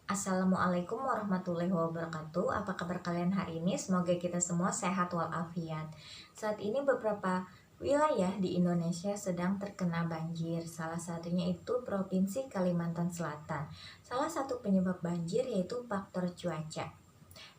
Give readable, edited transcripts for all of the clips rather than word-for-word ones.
Assalamualaikum warahmatullahi wabarakatuh. Apa kabar kalian hari ini? Semoga kita semua sehat walafiat. Saat ini beberapa wilayah di Indonesia sedang terkena banjir. Salah satunya itu Provinsi Kalimantan Selatan. Salah satu penyebab banjir yaitu faktor cuaca.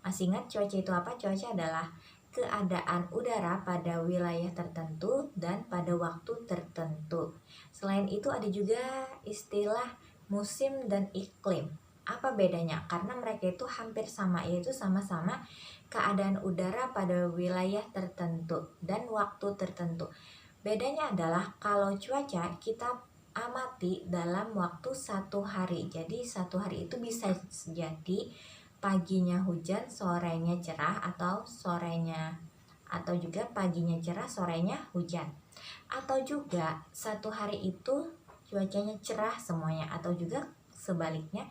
Masih ingat cuaca itu apa? Cuaca adalah keadaan udara pada wilayah tertentu dan pada waktu tertentu. Selain itu ada juga istilah musim dan iklim. Apa bedanya? Karena mereka itu hampir sama, yaitu sama-sama keadaan udara pada wilayah tertentu dan waktu tertentu. Bedanya adalah kalau cuaca kita amati dalam waktu satu hari. Jadi satu hari itu bisa jadi paginya hujan, sorenya cerah, atau juga paginya cerah, sorenya hujan. Atau juga satu hari itu cuacanya cerah semuanya, atau juga sebaliknya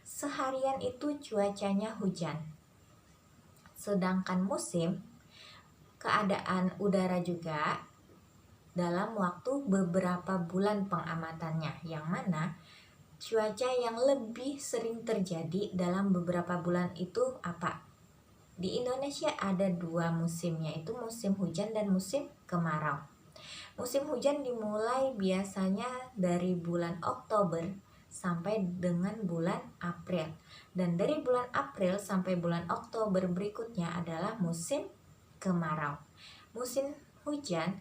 seharian itu cuacanya hujan. Sedangkan musim, keadaan udara juga dalam waktu beberapa bulan pengamatannya, yang mana cuaca yang lebih sering terjadi dalam beberapa bulan itu apa? Di Indonesia ada dua musim, yaitu musim hujan dan musim kemarau. Musim hujan dimulai biasanya dari bulan Oktober sampai dengan bulan April. Dan dari bulan April sampai bulan Oktober berikutnya adalah musim kemarau. Musim hujan,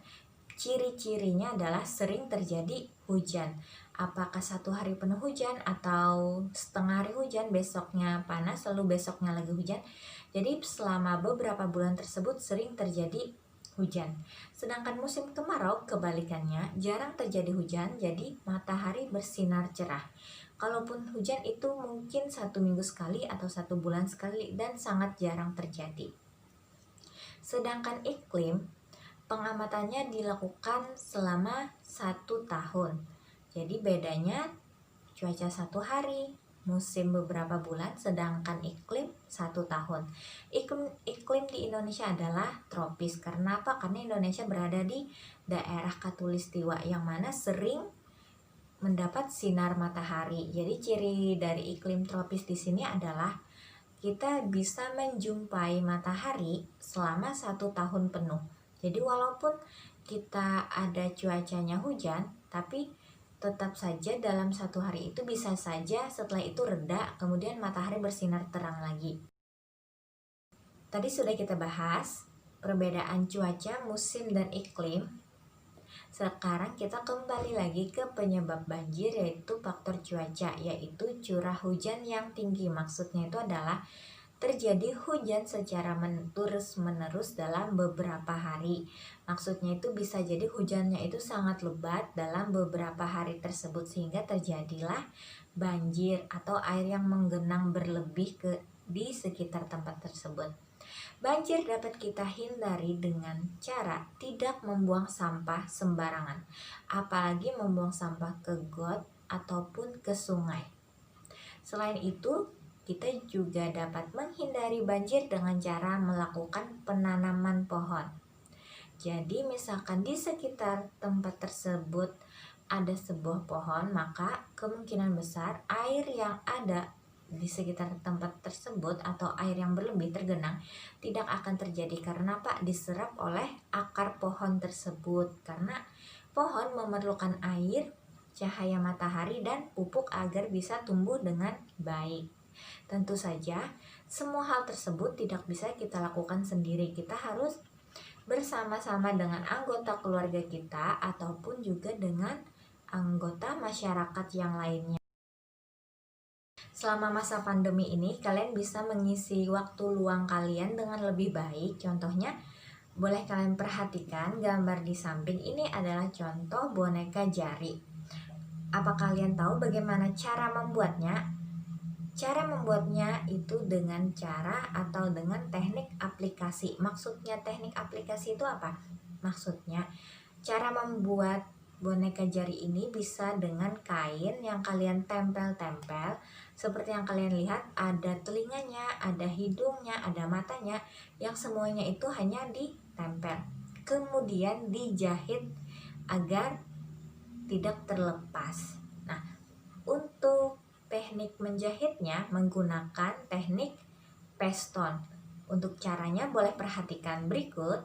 ciri-cirinya adalah sering terjadi hujan. Apakah satu hari penuh hujan atau setengah hari hujan, besoknya panas, lalu besoknya lagi hujan. Jadi selama beberapa bulan tersebut sering terjadi hujan. Sedangkan musim kemarau kebalikannya, jarang terjadi hujan, jadi matahari bersinar cerah. Kalaupun hujan itu mungkin 1 minggu sekali atau 1 bulan sekali dan sangat jarang terjadi. Sedangkan iklim, pengamatannya dilakukan selama 1 tahun. Jadi bedanya cuaca 1 hari, musim beberapa bulan, sedangkan iklim 1 tahun. Iklim di Indonesia adalah tropis. Karena apa? Karena Indonesia berada di daerah khatulistiwa yang mana sering mendapat sinar matahari. Jadi ciri dari iklim tropis di sini adalah kita bisa menjumpai matahari selama 1 tahun penuh. Jadi walaupun kita ada cuacanya hujan, tapi tetap saja dalam 1 hari itu bisa saja setelah itu reda, kemudian matahari bersinar terang lagi. Tadi sudah kita bahas perbedaan cuaca, musim, dan iklim. Sekarang kita kembali lagi ke penyebab banjir, yaitu faktor cuaca, yaitu curah hujan yang tinggi. Maksudnya itu adalah terjadi hujan secara terus-menerus dalam beberapa hari. Maksudnya itu bisa jadi hujannya itu sangat lebat dalam beberapa hari tersebut, sehingga terjadilah banjir atau air yang menggenang berlebih di sekitar tempat tersebut. Banjir dapat kita hindari dengan cara tidak membuang sampah sembarangan, apalagi membuang sampah ke got ataupun ke sungai. Selain itu, kita juga dapat menghindari banjir dengan cara melakukan penanaman pohon. Jadi misalkan di sekitar tempat tersebut ada sebuah pohon, maka kemungkinan besar air yang ada di sekitar tempat tersebut atau air yang berlebih tergenang tidak akan terjadi. Karena apa? Diserap oleh akar pohon tersebut. Karena pohon memerlukan air, cahaya matahari, dan pupuk agar bisa tumbuh dengan baik. Tentu saja semua hal tersebut tidak bisa kita lakukan sendiri. Kita harus bersama-sama dengan anggota keluarga kita ataupun juga dengan anggota masyarakat yang lainnya. Selama masa pandemi ini, kalian bisa mengisi waktu luang kalian dengan lebih baik. Contohnya, boleh kalian perhatikan gambar di samping ini adalah contoh boneka jari. Apa kalian tahu bagaimana cara membuatnya? Cara membuatnya itu dengan cara atau dengan teknik aplikasi. Maksudnya teknik aplikasi itu apa? Maksudnya cara membuat boneka jari ini bisa dengan kain yang kalian tempel-tempel. Seperti yang kalian lihat, ada telinganya, ada hidungnya, ada matanya, yang semuanya itu hanya ditempel. Kemudian dijahit agar tidak terlepas. Nah, untuk teknik menjahitnya menggunakan teknik Peston. Untuk caranya boleh perhatikan berikut.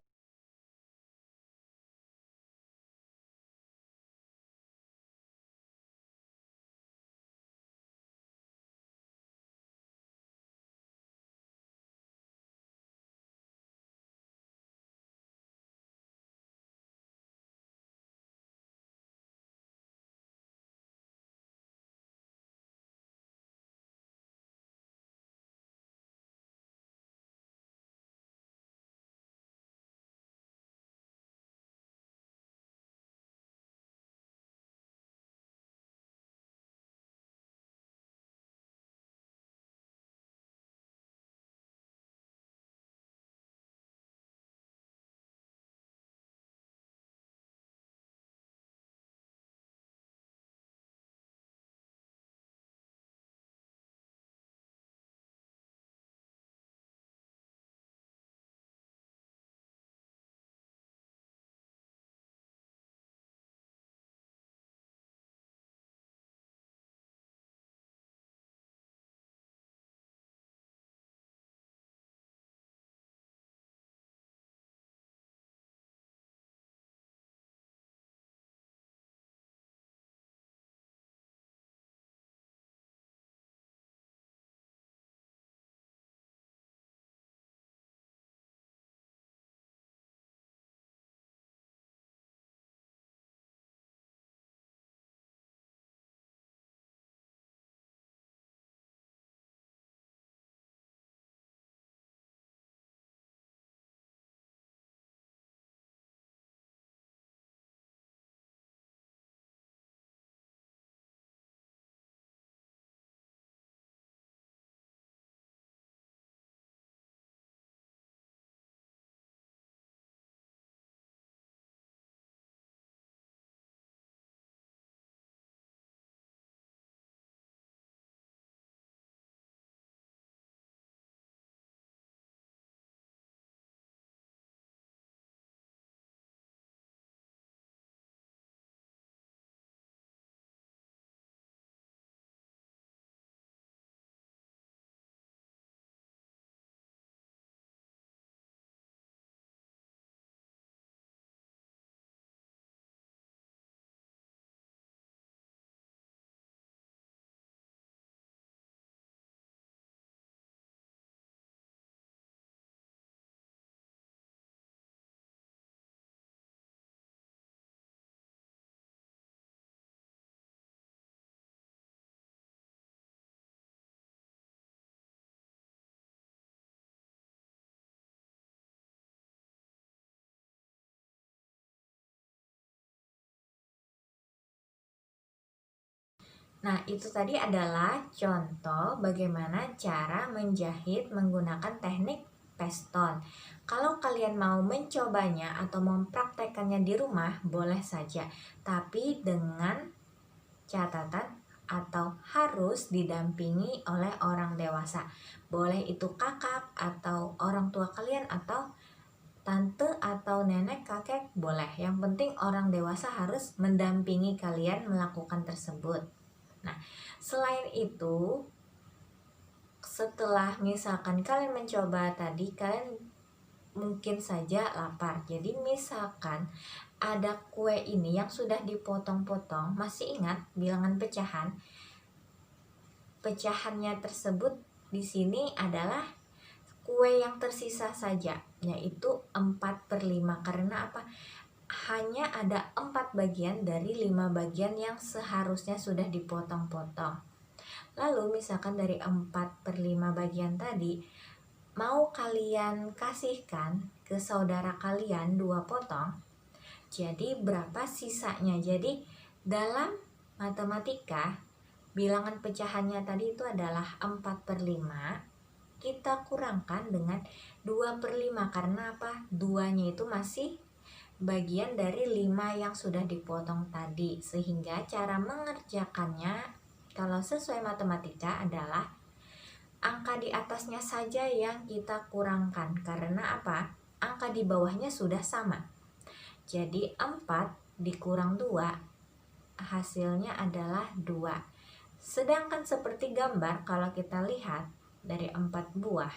Nah, itu tadi adalah contoh bagaimana cara menjahit menggunakan teknik Peston. Kalau kalian mau mencobanya atau mempraktekannya di rumah, boleh saja. Tapi dengan catatan atau harus didampingi oleh orang dewasa. Boleh itu kakak atau orang tua kalian atau tante atau nenek kakek, boleh. Yang penting orang dewasa harus mendampingi kalian melakukan tersebut. Nah, selain itu, setelah misalkan kalian mencoba tadi, kalian mungkin saja lapar. Jadi misalkan ada kue ini yang sudah dipotong-potong, masih ingat bilangan pecahan? Pecahannya tersebut di sini adalah kue yang tersisa saja, yaitu 4/5. Karena apa? Hanya ada 4 bagian dari 5 bagian yang seharusnya sudah dipotong-potong. Lalu misalkan dari 4/5 bagian tadi mau kalian kasihkan ke saudara kalian 2 potong, jadi berapa sisanya? Jadi dalam matematika bilangan pecahannya tadi itu adalah 4/5, kita kurangkan dengan 2/5. Karena apa? 2-nya itu masih bagian dari 5 yang sudah dipotong tadi. Sehingga cara mengerjakannya kalau sesuai matematika adalah angka di atasnya saja yang kita kurangkan. Karena apa? Angka di bawahnya sudah sama. Jadi 4 dikurang 2 hasilnya adalah 2. Sedangkan seperti gambar, kalau kita lihat dari 4 buah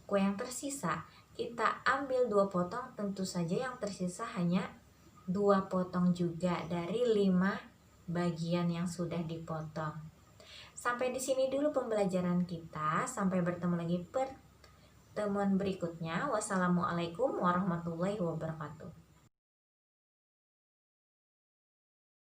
kue yang tersisa, kita ambil 2 potong, tentu saja yang tersisa hanya 2 potong juga dari 5 bagian yang sudah dipotong. Sampai di sini dulu pembelajaran kita. Sampai bertemu lagi pertemuan berikutnya. Wassalamualaikum warahmatullahi wabarakatuh.